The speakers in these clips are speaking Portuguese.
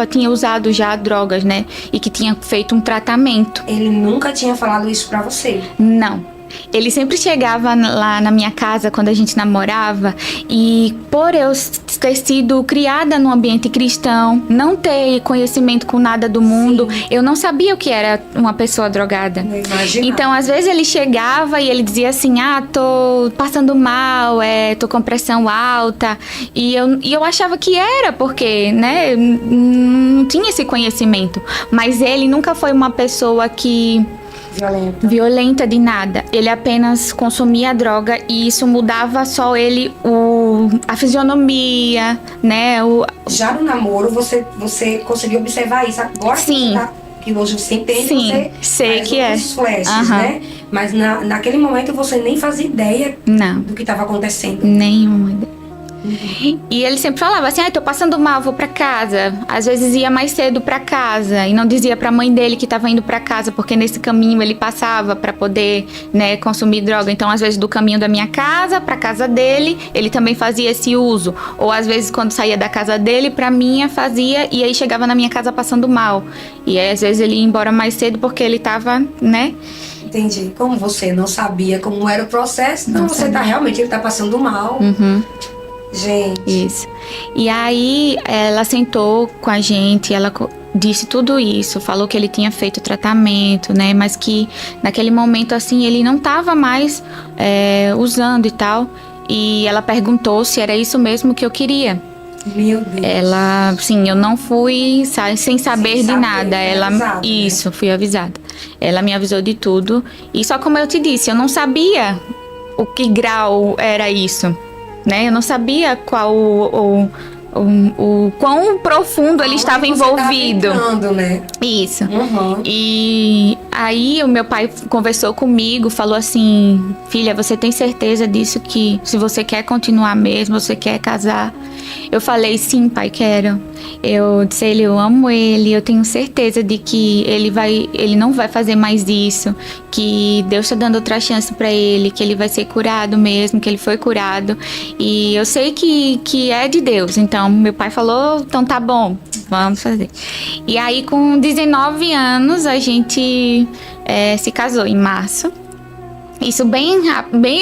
tinha usado já drogas, né? E que tinha feito um tratamento. Ele nunca tinha falado isso pra você? Não. Ele sempre chegava lá na minha casa quando a gente namorava, e por eu ter sido criada num ambiente cristão, não ter conhecimento com nada do mundo, Sim. eu não sabia o que era uma pessoa drogada. Não imaginava. Então, às vezes ele chegava e ele dizia assim, tô passando mal, tô com pressão alta, e eu achava que era, porque, né, não tinha esse conhecimento. Mas ele nunca foi uma pessoa que... violenta de nada. Ele apenas consumia droga e isso mudava só ele, a fisionomia, né? Já no namoro, você conseguiu observar isso? Agora Sim. Que hoje você entende, Sim, você sei faz que outros flashes, né? Mas naquele momento você nem fazia ideia do que estava acontecendo. Nenhuma ideia. E ele sempre falava assim, tô passando mal, vou pra casa. Às vezes ia mais cedo pra casa e não dizia pra mãe dele que tava indo pra casa, porque nesse caminho ele passava pra poder, né, consumir droga. Então, às vezes, do caminho da minha casa pra casa dele, ele também fazia esse uso. Ou às vezes, quando saía da casa dele pra minha, fazia, e aí chegava na minha casa passando mal. E aí, às vezes, ele ia embora mais cedo porque ele tava, né... Entendi. Como você não sabia como era o processo, então você realmente, ele tá passando mal. Gente. Isso. E aí ela sentou com a gente, ela disse tudo isso, falou que ele tinha feito tratamento, né? Mas que naquele momento, assim, ele não estava mais usando e tal. E ela perguntou se era isso mesmo que eu queria. Meu Deus. Ela, sim, eu não fui sem saber de nada. Ela, avisado, isso, fui avisada. Ela me avisou de tudo. E só como eu te disse, eu não sabia o que grau era isso. Né? Eu não sabia qual o quão profundo ele estava envolvido. Né? Isso. E aí o meu pai conversou comigo, falou assim, filha, você tem certeza disso, que se você quer continuar mesmo, você quer casar? Eu falei, sim, pai, quero. Eu disse a ele, eu amo ele, eu tenho certeza de que ele não vai fazer mais isso, que Deus está dando outra chance para ele, que ele vai ser curado mesmo, que ele foi curado. E eu sei que é de Deus. Então, meu pai falou, então tá bom, vamos fazer. E aí, com 19 anos, a gente se casou em março. Isso bem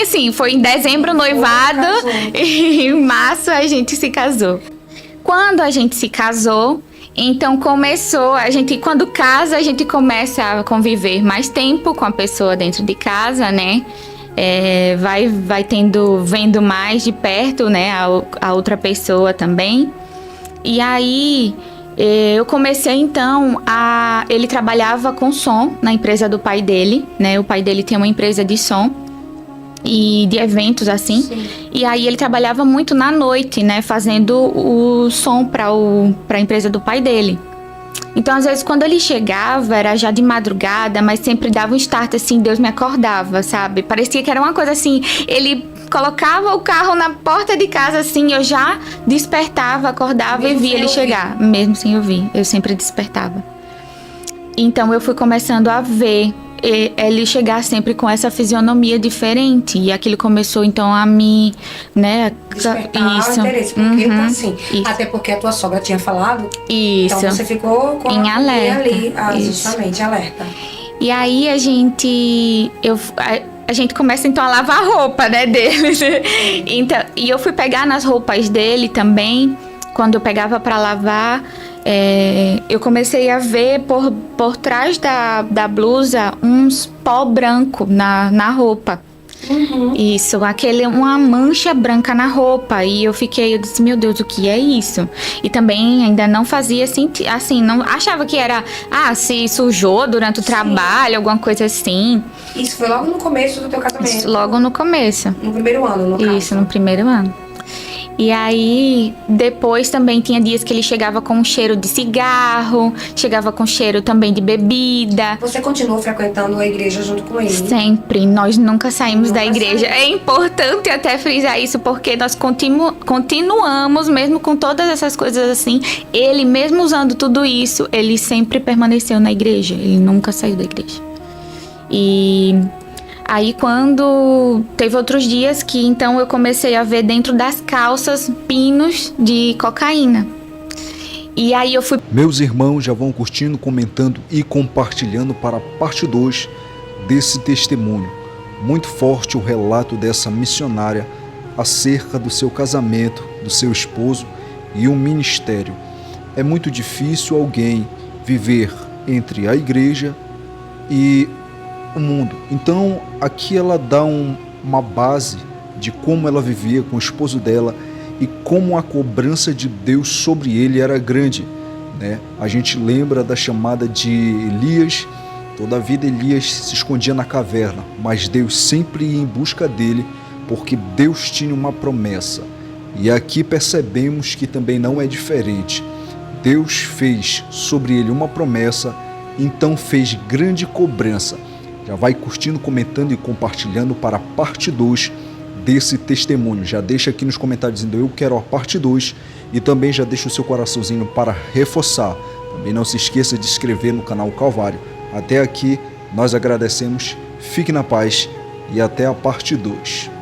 assim, foi em dezembro noivado e em março a gente se casou. Quando a gente se casou, então começou, quando casa, a gente começa a conviver mais tempo com a pessoa dentro de casa, né? Vai vendo mais de perto, né, a outra pessoa também. E aí eu comecei então ele trabalhava com som na empresa do pai dele, né? O pai dele tem uma empresa de som e de eventos assim. Sim. E aí ele trabalhava muito na noite, né, fazendo o som para a empresa do pai dele. Então, às vezes, quando ele chegava, era já de madrugada, mas sempre dava um start assim, Deus me acordava, sabe? Parecia que era uma coisa assim, ele colocava o carro na porta de casa assim, eu já despertava, acordava mesmo e via ele chegar. Mesmo sem ouvir, eu sempre despertava. Então, eu fui começando a ver ele chegar sempre com essa fisionomia diferente. E aquilo começou, então, a me... né? Despertar isso. O interesse, porque tá assim. Isso. Até porque a tua sogra tinha falado. Isso. Então, você ficou com em alerta. Ali, justamente, alerta. E aí, a gente começa, então, a lavar a roupa, né, deles. Então, e eu fui pegar nas roupas dele também. Quando eu pegava para lavar, eu comecei a ver por trás da blusa uns pó branco na roupa. Isso, uma mancha branca na roupa. E eu disse, meu Deus, o que é isso? E também ainda não fazia sentido, assim, não achava que era, se sujou durante o trabalho, alguma coisa assim. Isso foi logo no começo do teu casamento? Isso, logo no começo. No primeiro ano, no caso? Isso, no primeiro ano. E aí, depois também tinha dias que ele chegava com um cheiro de cigarro, chegava com cheiro também de bebida. Você continuou frequentando a igreja junto com ele? Sempre. Nós nunca saímos da igreja. É importante até frisar isso, porque nós continuamos, mesmo com todas essas coisas assim, ele mesmo usando tudo isso, ele sempre permaneceu na igreja. Ele nunca saiu da igreja. E... aí quando teve outros dias que então eu comecei a ver dentro das calças pinos de cocaína. E aí eu fui... Meus irmãos já vão curtindo, comentando e compartilhando para a parte 2 desse testemunho. Muito forte o relato dessa missionária acerca do seu casamento, do seu esposo e um ministério. É muito difícil alguém viver entre a igreja e o mundo. Então aqui ela dá uma base de como ela vivia com o esposo dela e como a cobrança de Deus sobre ele era grande, né? A gente lembra da chamada de Elias. Toda a vida Elias se escondia na caverna, mas Deus sempre ia em busca dele, porque Deus tinha uma promessa. E aqui percebemos que também não é diferente. Deus fez sobre ele uma promessa, então fez grande cobrança. Já vai curtindo, comentando e compartilhando para a parte 2 desse testemunho. Já deixa aqui nos comentários dizendo eu quero a parte 2 e também já deixa o seu coraçãozinho para reforçar. Também não se esqueça de se inscrever no canal Calvário. Até aqui nós agradecemos, fique na paz e até a parte 2.